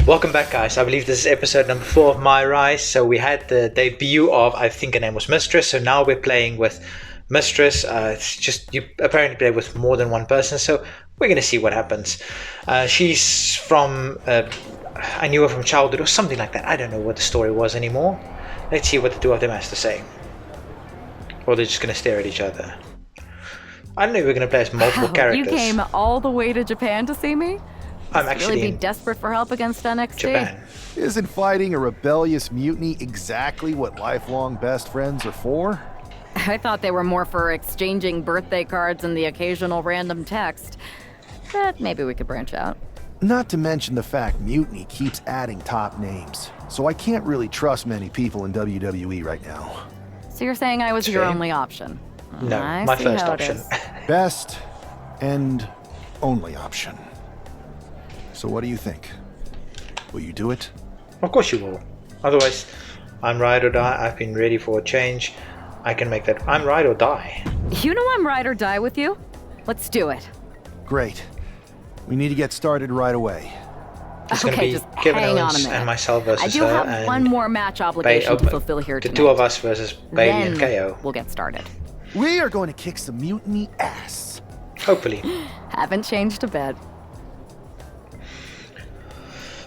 Welcome back, guys. I believe this is episode number 4 of MyRise. So we had the debut of, I think her name was Mistress. So now we're playing with Mistress. It's just, you apparently play with more than one person. So we're going to see what happens. She's from, I knew her from childhood or something like that. I don't know what the story was anymore. Let's see what the two of them has to say. Or they're just going to stare at each other. I don't know if we're going to play as multiple characters. You came all the way to Japan to see me? I'm actually really be desperate for help against NXT? Japan. Isn't fighting a rebellious mutiny exactly what lifelong best friends are for? I thought they were more for exchanging birthday cards and the occasional random text. But maybe we could branch out. Not to mention the fact Mutiny keeps adding top names, so I can't really trust many people in WWE right now. So you're saying I was your only option? No, I my see first how it option. is. Best and only option. So what do you think? Will you do it? Of course you will. Otherwise, I'm ride or die. I've been ready for a change. I can make that. I'm ride or die. You know I'm ride or die with you? Let's do it. Great. We need to get started right away. It's Okay, going to be just Kevin hang on a Owens minute. and myself versus I do her. have and one more match obligation to fulfill here the tonight. two of us versus Bailey and Then KO. we'll get started. We are going to kick some Mutiny ass. Hopefully. Haven't changed a bit.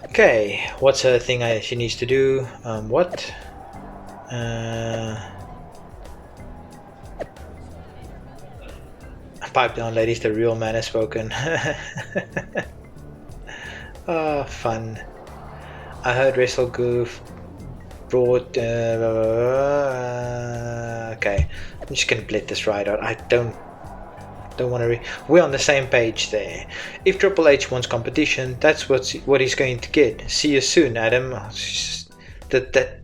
Okay, what's her thing she needs to do? What? Pipe down, ladies, the real man has spoken. Oh, fun. I heard Wrestle Goof brought... okay, I'm just gonna let this ride out. I don't want to we're on the same page there. If Triple H wants competition, that's what he's going to get. See you soon, Adam. That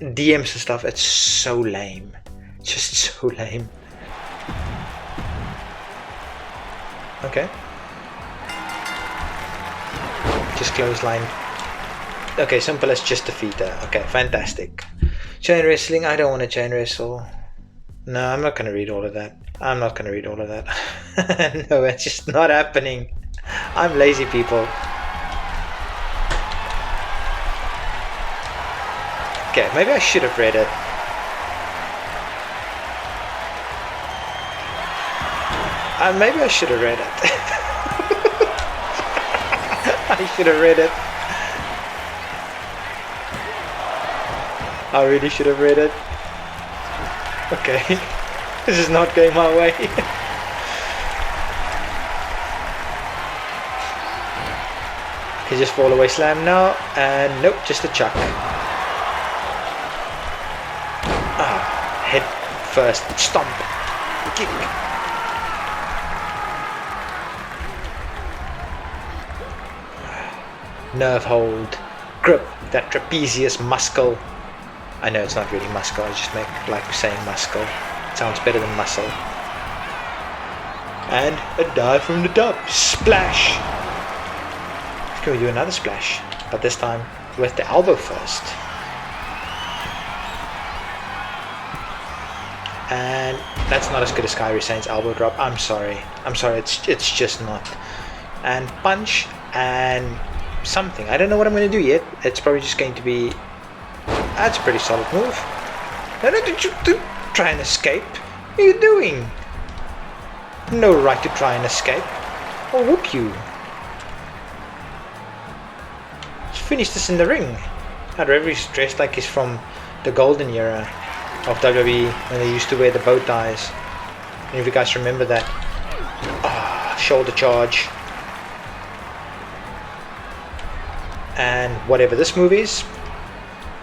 DMs and stuff, it's so lame. Just so lame. Okay. Just clothesline. Okay, simple as just defeat her. Okay, fantastic. Chain wrestling, I don't want to chain wrestle. No, I'm not going to read all of that. I'm not going to read all of that. No, it's just not happening. I'm lazy, people. Okay, maybe I should have read it. Maybe I should have read it. I should have read it. I really should have read it. Okay. This is not going my way. Okay, just fall away slam now. And nope, just a chuck. Head first. Stomp. Kick. Nerve hold. Grip. That trapezius muscle. I know it's not really muscle. I just like saying muscle. Sounds better than muscle. And a dive from the top. Splash! Can we do another splash? But this time with the elbow first. And that's not as good as Kairi Sane's elbow drop. I'm sorry. It's just not. And punch and something. I don't know what I'm going to do yet. It's probably just going to be... That's a pretty solid move. No, did you try and escape? What are you doing? No right to try and escape. I'll whoop you. Let's finish this in the ring. How Revere's dressed like he's from the golden era of WWE when they used to wear the bow ties. And if you guys remember that. Shoulder charge. And whatever this move is,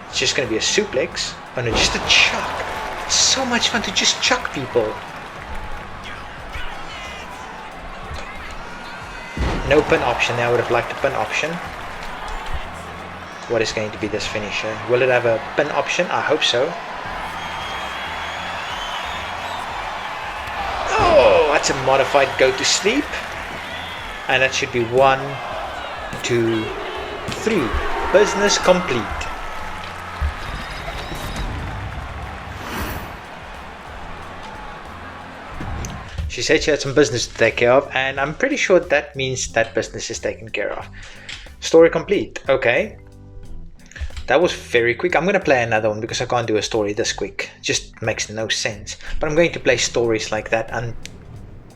it's just going to be a suplex. Oh no, just a chuck. It's so much fun to just chuck people. No pin option there. I would have liked a pin option. What is going to be this finisher? Will it have a pin option? I hope so. Oh, that's a modified go to sleep. And that should be 1, 2, 3. Business complete. She said she had some business to take care of, and I'm pretty sure that means that business is taken care of. Story complete. Okay. That was very quick. I'm going to play another one because I can't do a story this quick. Just makes no sense. But I'm going to play stories like that, and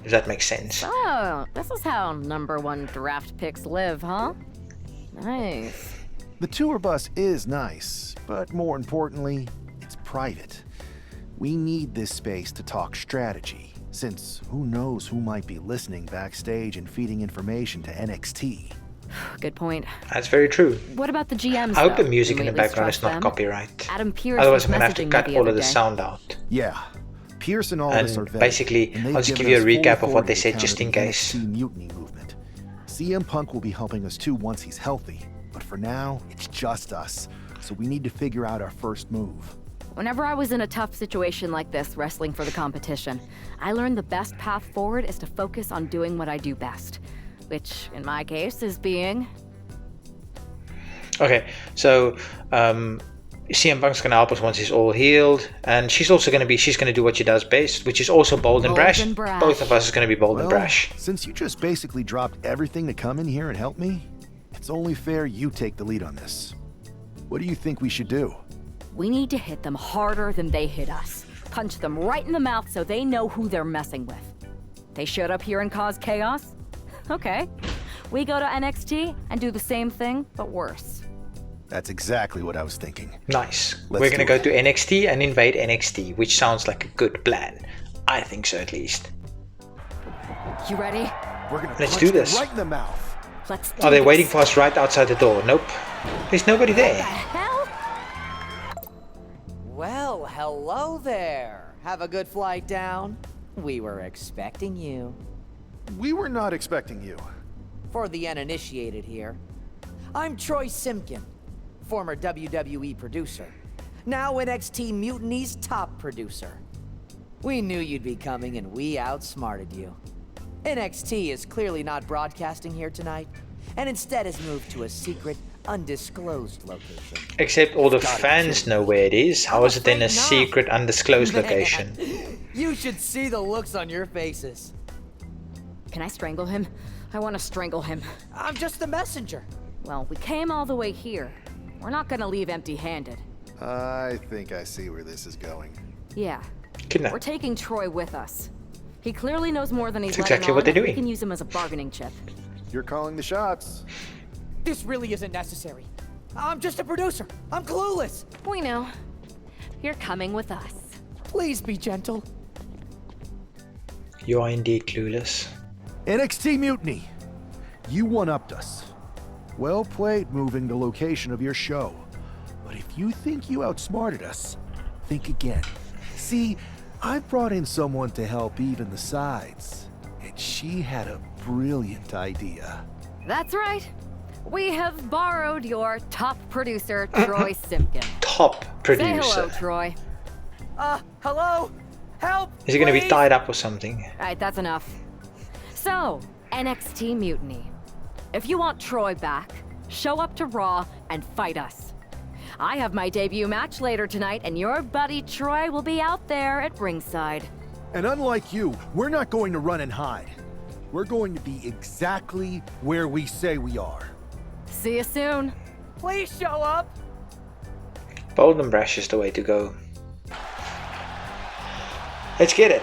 if that makes sense. Oh, this is how #1 draft picks live, huh? Nice. The tour bus is nice, but more importantly, it's private. We need this space to talk strategy, since who knows who might be listening backstage and feeding information to NXT. Good point. That's very true. What about the GMs? I hope the though? music Can in we the at least background is trust not them? copyright. Adam Pierce Otherwise, was I'm going to have to messaging me cut the all other of the day. sound out. Yeah, Pierce and Aldis are And vetted, basically, and they've I'll just give given you a us recap full of what they authority to said just counter in the case. NXT mutiny movement. CM Punk will be helping us too once he's healthy, but for now, it's just us. So we need to figure out our first move. Whenever I was in a tough situation like this, wrestling for the competition, I learned the best path forward is to focus on doing what I do best. Which, in my case, is being... Okay, so CM Punk's going to help us once he's all healed. And she's also going to do what she does best, which is also bold and Bold brash. and brash. Both of us is going to be bold and brash. Since you just basically dropped everything to come in here and help me, it's only fair you take the lead on this. What do you think we should do? We need to hit them harder than they hit us. Punch them right in the mouth so they know who they're messing with. They showed up here and caused chaos? Okay. We go to NXT and do the same thing, but worse. That's exactly what I was thinking. Nice. Let's We're going to do go it. to NXT and invade NXT, which sounds like a good plan. I think so, at least. You ready? We're gonna Let's punch do them this. right in the mouth. Let's do Are they this. waiting for us right outside the door? Nope. There's nobody What the there. hell? Well, hello there. Have a good flight down. We were expecting you. We were not expecting you. For the uninitiated here, I'm Troy Simkin, former WWE producer, now NXT Mutiny's top producer. We knew you'd be coming and we outsmarted you. NXT is clearly not broadcasting here tonight, and instead has moved to a secret, undisclosed location. Except all the Gotta be fans kidding know where it is. How is it in a afraid not. secret, undisclosed Man, location? You should see the looks on your faces. Can I strangle him? I want to strangle him. I'm just the messenger. Well, we came all the way here. We're not gonna leave empty-handed. I think I see where this is going. Yeah. Kidnap. We're taking Troy with us. He clearly knows more than he's That's letting exactly on, what they're and we doing. can use him as a bargaining chip. You're calling the shots. This really isn't necessary. I'm just a producer. I'm clueless. We know. You're coming with us. Please be gentle. You are indeed clueless. NXT Mutiny. You one-upped us. Well played moving the location of your show. But if you think you outsmarted us, think again. See, I brought in someone to help even the sides, and she had a brilliant idea. That's right. We have borrowed your top producer, Troy Simpkin. Top Say producer. hello, Troy. Hello? Help! Is he going to be please? tied up or something? Alright, that's enough. So, NXT Mutiny. If you want Troy back, show up to Raw and fight us. I have my debut match later tonight, and your buddy Troy will be out there at ringside. And unlike you, we're not going to run and hide. We're going to be exactly where we say we are. See you soon. Please show up! Bold and brash is the way to go. Let's get it.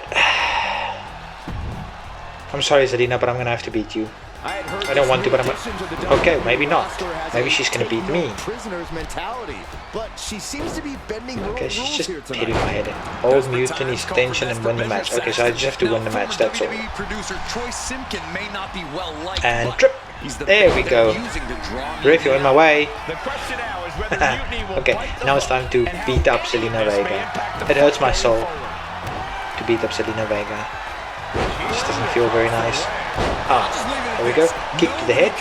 I'm sorry, Zelina, but I'm gonna have to beat you. I don't want to, but I'm gonna... Okay, maybe not. Maybe she's gonna beat me. Prisoner's mentality, but she seems to be bending her Okay, own she's rules just here hitting tonight. my head in. Hold mutiny's tension and win the match. Okay, so I just have to win the match, that's all. WWE producer Troy Simpkin may not be well liked, And but trip. he's the There we they're go. using to draw Riff, you're in my way. The question now is whether Mutiny will Okay, bite the now it's hook time to and how beat up dangerous Zelina this may Vega. impact the It hurts my fight soul going forward. to beat up Zelina Vega. This doesn't feel very nice. Ah, there we go. Kick to the head.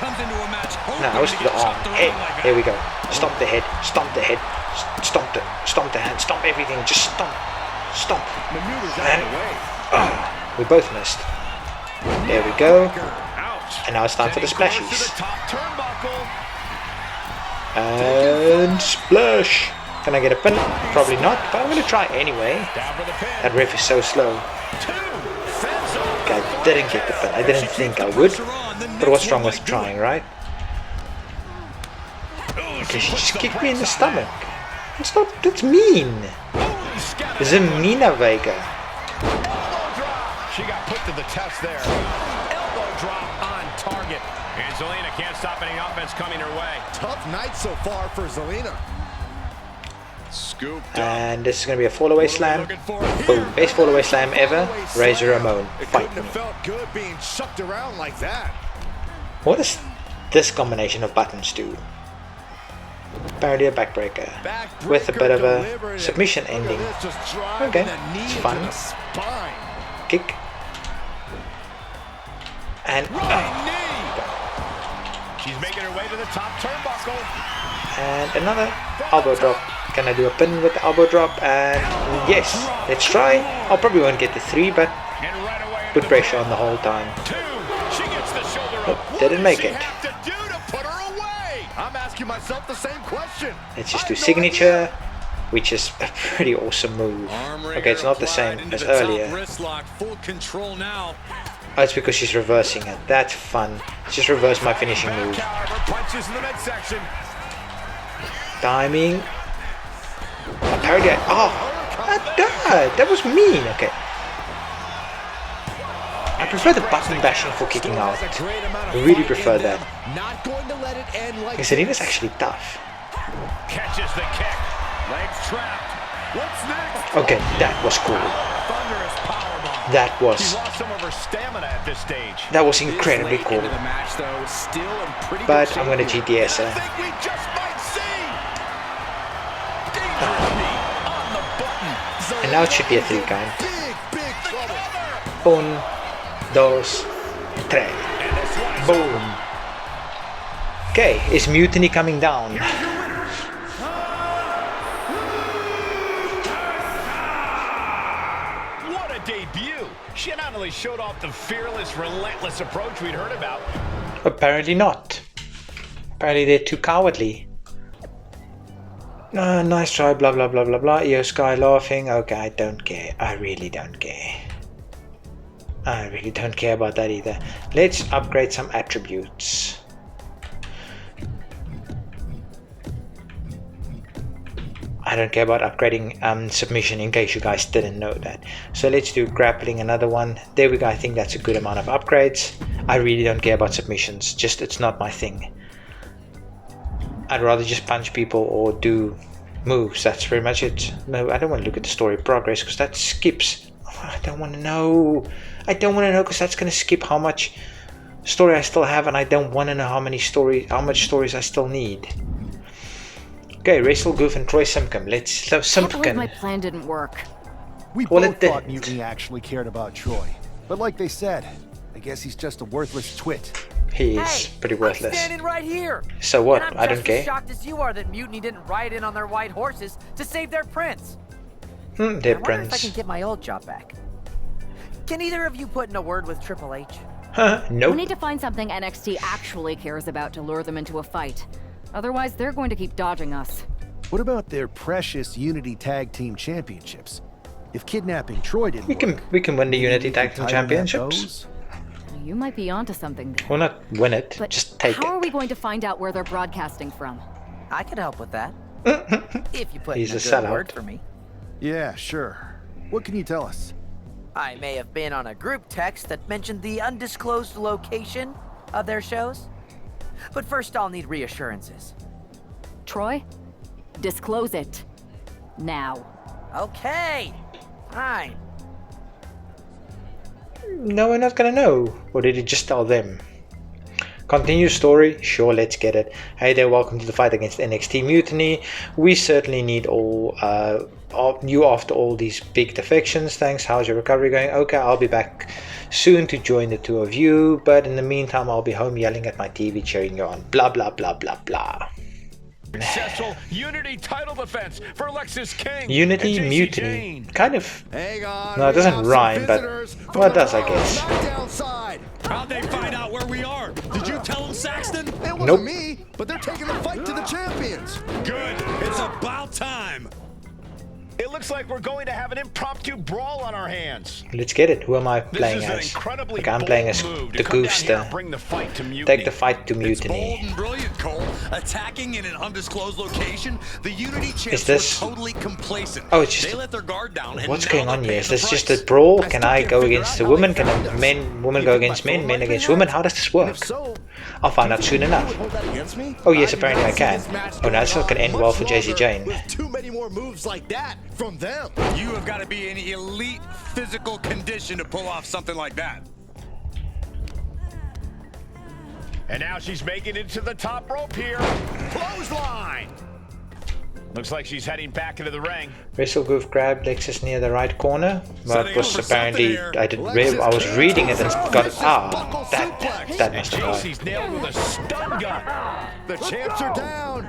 Now it's to the arm. Head. Here we go. Stomp the head. Stomp the head. Stomp the hand. Stomp everything. Just stomp. Stomp. And we both missed. There we go. And now it's time for the splashies. And splash. Can I get a pin? Probably not, but I'm gonna try anyway. That riff is so slow. Okay, I didn't get the pin. I didn't think I would. But what's wrong with trying, right? Okay, she just kicked me in the stomach. That's mean. Zemina Vega. She got put to the test there. Elbow drop on target. And Zelina can't stop any offense coming her way. Tough night so far for Zelina. Scooped up. And this is going to be a fall away slam. Boom. Best fall away slam ever. Razor Ramon. It Fight couldn't me. have felt good being shucked around like that. What does this combination of buttons do? Apparently a backbreaker. With a bit of a submission ending. Okay, it's fun. Kick. And She's making her way to the top turnbuckle. and another elbow drop. Can I do a pin with the elbow drop? And yes, let's try. I probably won't get the 3, but And right away put pressure on the whole time. 2. She gets the shoulder Oh, up. didn't make it. What does she have to do to put her away? I'm asking myself the same question. Let's just do I have no signature, idea. which is a pretty awesome move. Okay, it's not the same as earlier. Full control now. Oh, it's because she's reversing it. That's fun. Just reverse my finishing move. Punches in the midsection. Timing. Apparently, oh, that died. That was mean. Okay. I prefer the button bashing for kicking out. I really prefer that. Not going to let it end like Zelina's actually tough. Catches the kick. Legs trapped. What's next? Okay, that was cool. Thunderous powerbomb. That She was lost some of her stamina at this stage. incredibly cool. match, though, still in pretty But good I'm gonna shape. GTS I her. think we just might see. Dangerous knee on the button. And now it should be a 3 count. Big trouble. Un, dos, tres. And this one is Boom. Okay, is Mutiny coming down? What a debut! She not only showed off the fearless, relentless approach we'd heard about. Apparently not. Apparently they're too cowardly. Nice try, blah blah blah blah blah. Io Sky laughing. Okay, I don't care. I really don't care. I really don't care about that either. Let's upgrade some attributes. I don't care about upgrading submission, in case you guys didn't know that. So let's do grappling, another one. There we go. I think that's a good amount of upgrades. I really don't care about submissions. Just, it's not my thing. I'd rather just punch people or do moves. That's pretty much it. No, I don't want to look at the story progress because that skips. I don't want to know. I don't want to know because that's going to skip how much story I still have, and I don't want to know how much stories I still need. Okay, Wrestle Goof and Troy Simpkin. Let's Can't believe my Simpkin. plan didn't work. We Well, both it thought didn't. Mutiny actually cared about Troy. But like they said, I guess he's just a worthless twit. He is pretty I'm worthless. standing right here. So what? And I'm I don't just care. as shocked as you are that Mutiny didn't ride in on their white horses to save their prince. Their I wonder if I prince. can get my old job back. Can either of you put in a word with Triple H? Huh? We Nope. need to find something NXT actually cares about to lure them into a fight. Otherwise, they're going to keep dodging us. What about their precious Unity Tag Team Championships? If kidnapping Troy didn't work, We can win the maybe Unity we Tag could Team tie them at Championships. those? You might be onto something there. Well, not win it. But Just take how are it. we going to find out where they're broadcasting from? I could help with that. If you put He's in a a good sellout. word for me. Yeah, sure. What can you tell us? I may have been on a group text that mentioned the undisclosed location of their shows. But first I'll need reassurances. Troy, disclose it. Now. Okay, fine. No, we're not gonna know. Or did he just tell them? Continue story? Sure, let's get it. Hey there, welcome to the fight against NXT Mutiny. We certainly need you after all these big defections. Thanks, how's your recovery going? Okay, I'll be back soon to join the two of you, but in the meantime I'll be home yelling at my TV cheering you on. Blah blah blah blah blah. Successful Unity title defense for Lexis King. Unity and JC Mutiny. Jane. Kind of. Hang on. No, it we doesn't have some rhyme, but- visitors from well, it the does, I Raw guess. SmackDown side. How'd they find out where we are? Did you tell them, Saxton? It wasn't Nope. me, but they're taking the fight to the champions. Good. It's about time. It looks like we're going to have an impromptu brawl on our hands. Let's get it. Who am I This playing is an as? incredibly Okay, I'm playing as bold move the to come down here and Goofster. bring the fight to Mutiny. Take the fight to It's bold Mutiny. and brilliant, Cole. Attacking in an undisclosed location, the Unity champs this- were totally complacent. Oh, it's just they let their guard down. And What's now going they're on here? paying Is the this just price. a brawl? I Can still I can't go figure against out the how women? they Can found the us. women You go think my against men? phone Men might against figure women? out? How does this And work? if so, I'll find do out you soon think enough. you would hold that against me? Oh yes, I do apparently not I see can. this match Oh, now it's not going going to end on well much for JC longer Jane. With too many more moves like that from them. You have got to be in elite physical condition to pull off something like that. And now she's making it to the top rope here. Clothesline. Looks like she's heading back into the ring. Wrestle Goof grabbed Lexus near the right corner. But Setting was up for apparently something I was reading it and got that And must have hurt. JC's nailed with a stun gun. The champs are down.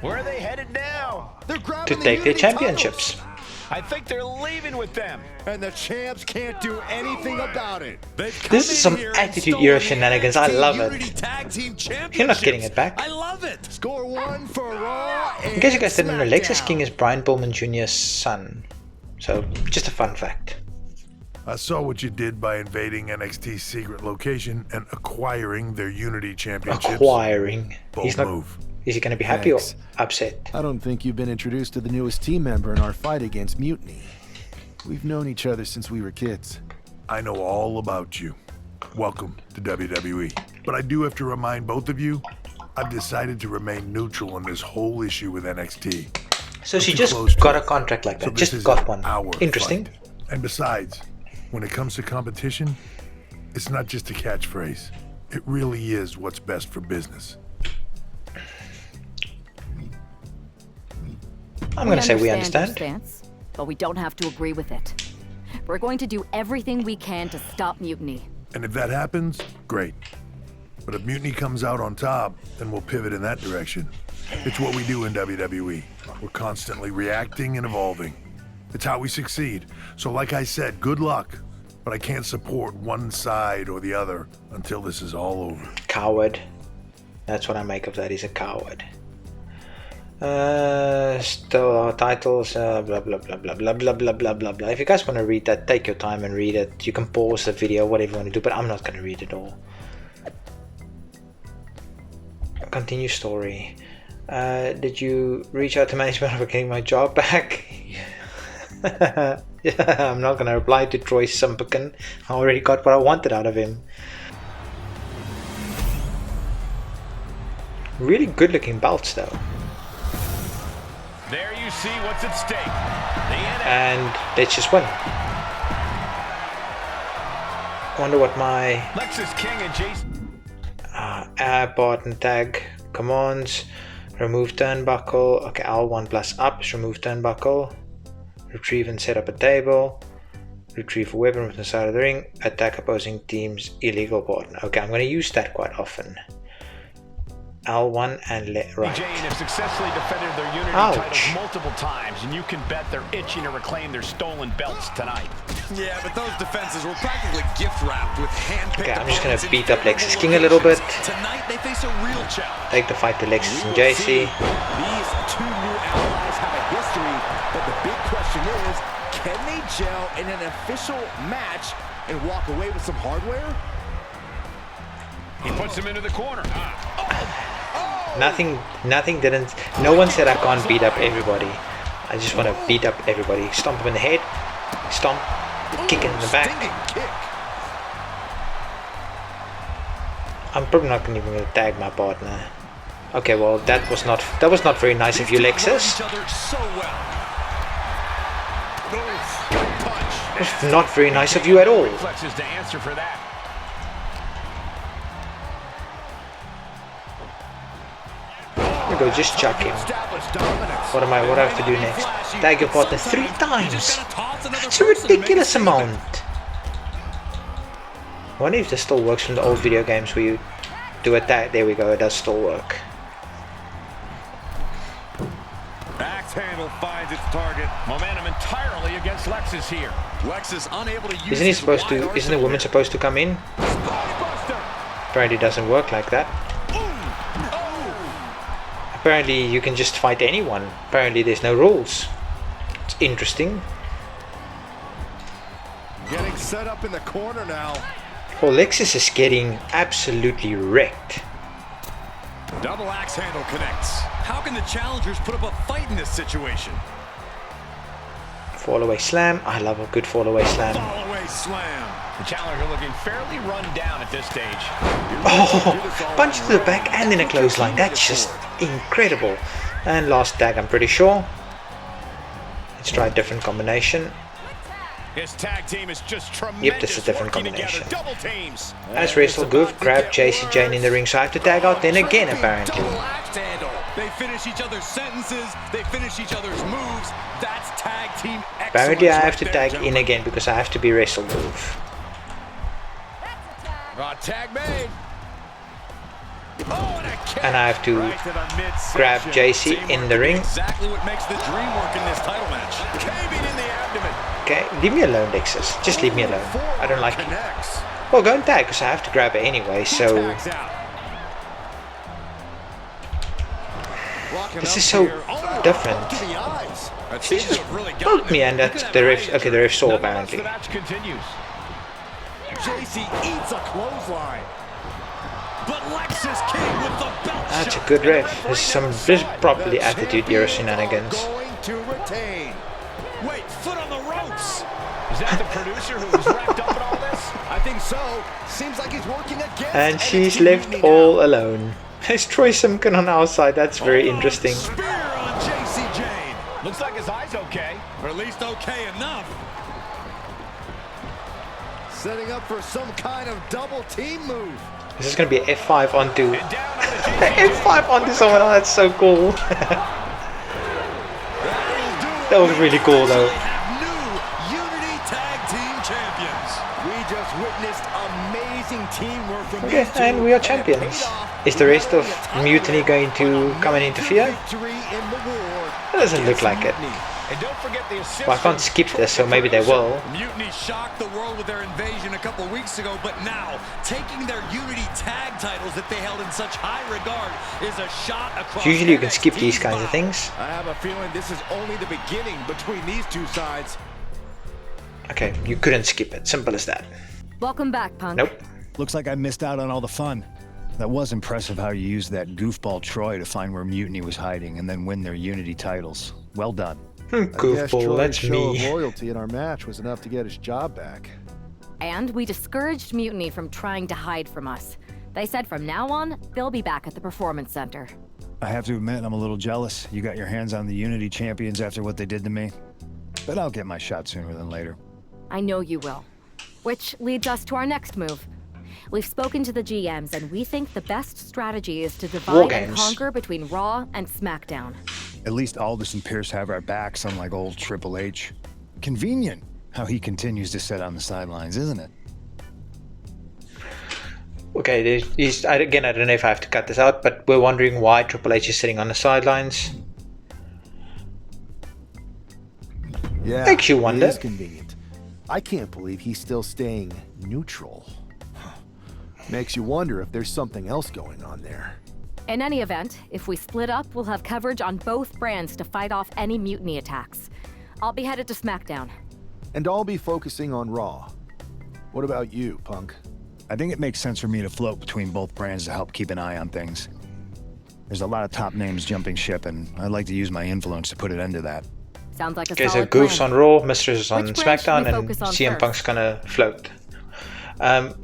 Where are they headed now? They're grabbing To the take their Unity championships. titles. I think they're leaving with them. And the champs can't do anything about it. This is some Attitude Era shenanigans. I love it. You're not getting it back. I love it. Score one for Raw. In case you guys didn't know, Lexus King is Brian Pillman Jr.'s son. So, just a fun fact. I saw what you did by invading NXT's secret location and acquiring their Unity championships. Acquiring. Bold He's not. move. Is he going to be happy Thanks. or upset? I don't think you've been introduced to the newest team member in our fight against Mutiny. We've known each other since we were kids. I know all about you. Welcome to WWE. But I do have to remind both of you, I've decided to remain neutral in this whole issue with NXT. So she too just close to got it. a contract like So that. this Just is got one. our Interesting. fight. And besides, when it comes to competition, it's not just a catchphrase. It really is what's best for business. I'm going to say we understand. your stance, but we don't have to agree with it. We're going to do everything we can to stop Mutiny. And if that happens, great. But if Mutiny comes out on top, then we'll pivot in that direction. It's what we do in WWE. We're constantly reacting and evolving. It's how we succeed. So like I said, good luck. But I can't support one side or the other until this is all over. Coward. That's what I make of that. He's a coward. Still our titles, blah blah blah blah blah blah blah blah blah blah. If you guys want to read that, take your time and read it. You can pause the video, whatever you want to do, but I'm not going to read it all. Continue story. Did you reach out to management for getting my job back? Yeah, I'm not going to reply to Troy Simpkin. I already got what I wanted out of him. Really good looking belts though. There you see what's at stake. And let's just win. Wonder what my Lexus King and Jason. air button tag commands. Remove turnbuckle. Okay, L1 plus up is remove turnbuckle. Retrieve and set up a table. Retrieve a weapon from the side of the ring. Attack opposing team's illegal partner. Okay, I'm going to use that quite often. L1 and right. Jane have successfully defended their Unity Ouch. titles multiple times, and you can bet they're itching to reclaim their stolen belts tonight. Yeah, but those defenses were practically gift wrapped with hand-picked Okay, I'm just gonna opponents in beat up favorable Lexus King a little bit. locations. Tonight they face a real challenge. Take the fight to Lexus and We will JC. see. These two new allies have a history, but the big question is, can they gel in an official match and walk away with some hardware? He puts him into the corner. Nothing didn't. No one said I can't beat up everybody. I just want to beat up everybody. Stomp him in the head. Stomp. Kick him in the back. Stinging kick. I'm probably not even going to tag my partner. Okay, well that was not very nice of you, Lexus. Each other so well. Oof, good punch. It's not very nice of you at all. Reflexes to answer for that. Here we go, just chuck him. Established dominance. What do I have to do next? Tag your partner 3 times. That's a ridiculous amount. I wonder if this still works from the old video games where you do a tag. There we go, it does still work. Axe handle finds its target. Momentum entirely against Lexus here. Lexus unable to use Isn't he his supposed wide to? Isn't the arsenal woman here. supposed to come in? Apparently it doesn't work like that. Apparently you can just fight anyone. Apparently there's no rules. It's interesting. Getting set up in the corner now. Well, Lexus is getting absolutely wrecked. Double axe handle connects. How can the challengers put up a fight in this situation? Fall away slam. I love a good fall away slam. Fall away slam. The challenger looking fairly run down at this stage. Oh, punch to the back and in a clothesline. That's just incredible. And last tag, I'm pretty sure. Let's try a different combination. His tag team is just tremendous. Yep, this is a different working combination. together. Double teams. As Wrestle Goof grabbed JC Jane in the ring, so I have to tag out then again apparently. Double axe handle. They finish each other's sentences. They finish each other's moves. That's tag team excellence. Apparently I have to right there, tag in gentlemen. again because I have to be Wrestle Goof. Tag made. Oh, and a kick. And I have to Right to the midsection. grab JC in the ring. Exactly what makes the dream work in this title match. Caving in the abdomen. Okay, leave me alone, Lexus. Just leave me alone. I don't like it. Connects. Well, go and tag because I have to grab it anyway, so Tags out. Locking this up is so here. Oh, different. to the eyes. That seems to have really Poked gotten me him. and that's the ref. Okay, the ref saw Nonetheless, apparently. the match continues. JC eats a clothesline. But Lexus King with the belt That's a shot. good ref. This is probably Attitude Era shenanigans. Going to retain. Wait, foot on the ropes. Is that the producer who's wrapped up in all this? I think so. Seems like he's working against. And she's NXT left Mutiny all now. alone. There's Troy Simkin on our side. That's very interesting. Spear on JC Jane. Looks like his eye's okay. Or at least okay enough. Setting up for some kind of double team move. This is going to be an F5 onto... And down on the F5 onto someone else. That's so cool. That was really cool though. We have new Unity Tag Team Champions. We just witnessed amazing teamwork from Okay, these two, and we are it paid champions. off Is the with rest of winning a title Mutiny going to match come and on a interfere? victory in the war It doesn't look against like it. Mutiny. And don't forget the assist. Well, I can't skip this, so maybe they will. Mutiny shocked the world with their invasion a couple weeks ago, but now taking their Unity Tag titles that they held in such high regard is a shot across. Usually you can skip NXT's these kinds of bow. things. I have a feeling this is only the beginning between these two sides. Okay, you couldn't skip it. Simple as that. Welcome back, Punk. Nope. Looks like I missed out on all the fun. That was impressive how you used that goofball Troy to find where Mutiny was hiding and then win their Unity titles. Well done. Goofball, that's show me. of loyalty in our match was enough to get his job back. And we discouraged Mutiny from trying to hide from us. They said from now on, they'll be back at the Performance Center. I have to admit, I'm a little jealous. You got your hands on the Unity champions after what they did to me. But I'll get my shot sooner than later. I know you will. Which leads us to our next move. We've spoken to the GMs, and we think the best strategy is to War divide and games. conquer between Raw and SmackDown. At least Aldous and Pierce have our backs, unlike old Triple H. Convenient how he continues to sit on the sidelines, isn't it? Okay, again, I don't know if I have to cut this out, but we're wondering why Triple H is sitting on the sidelines. Yeah, Makes you wonder. It is convenient. I can't believe he's still staying neutral. Makes you wonder if there's something else going on there. In any event, if we split up, we'll have coverage on both brands to fight off any Mutiny attacks. I'll be headed to SmackDown. And I'll be focusing on Raw. What about you, Punk? I think it makes sense for me to float between both brands to help keep an eye on things. There's a lot of top names jumping ship, and I'd like to use my influence to put an end to that. Sounds like a Okay, so solid Goof's plan. on Raw, Mistress is on Which brand should SmackDown, we and focus on CM first? Punk's gonna float.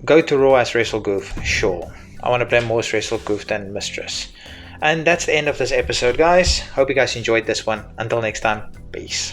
Go to Raw as Wrestle Goof, sure. I want to play more as Wrestle Goof than Mistress. And that's the end of this episode, guys. Hope you guys enjoyed this one. Until next time, peace.